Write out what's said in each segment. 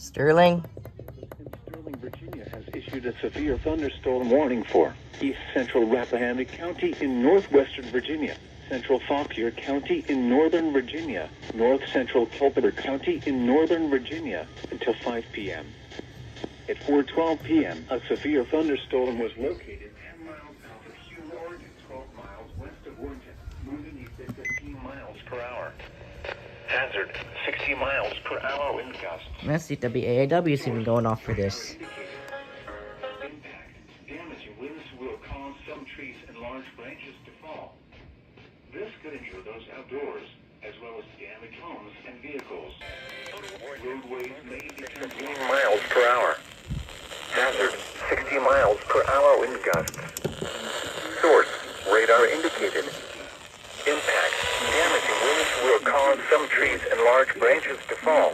Sterling? Sterling, Virginia has issued a severe thunderstorm warning for East Central Rappahannock County in northwestern Virginia, Central Fauquier County in northern Virginia, North Central Culpeper County in northern Virginia until 5 p.m. At 4:12 p.m., a severe thunderstorm was located 10 miles south of Hugh, Oregon, 12 miles west of Warrenton, moving east at 15 miles per hour. Hazard, 60 miles per hour wind gusts. Let's see, WAIW is even going off for this. Impact, damaging winds will cause some trees and large branches to fall. This could injure those outdoors, as well as damage homes and vehicles. Roadways may be 15 miles per hour. Hazard, 60 miles per hour wind gusts. Source, radar indicated. Impact, damaging winds will cause some trees and large branches to fall.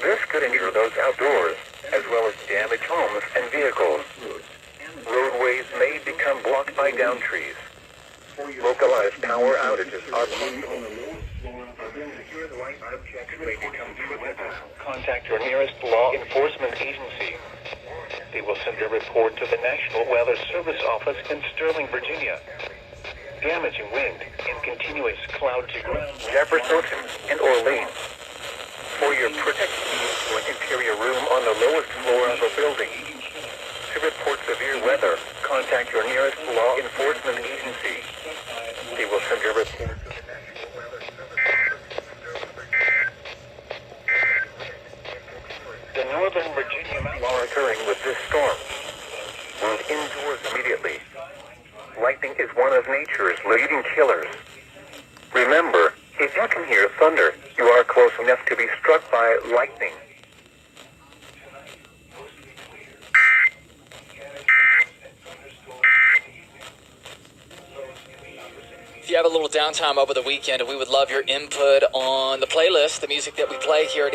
This could injure those outdoors, as well as damage homes and vehicles. Roadways may become blocked by downed trees. Localized power outages are possible. Contact your nearest law enforcement agency. They will send a report to the National Weather Service Office in Sterling, Virginia. Damaging wind and continuous cloud to ground. Jefferson and Orleans. For your protection to an interior room on the lowest floor of a building. To report severe weather, contact your nearest law enforcement agency. They will send a report to the National Weather Service. The Northern Virginia mountains are occurring with this storm. Move indoors immediately. Lightning is one of nature's leading killers. Remember, if you can hear thunder, you are close enough to be struck by lightning. If you have a little downtime over the weekend, we would love your input on the playlist, the music that we play here at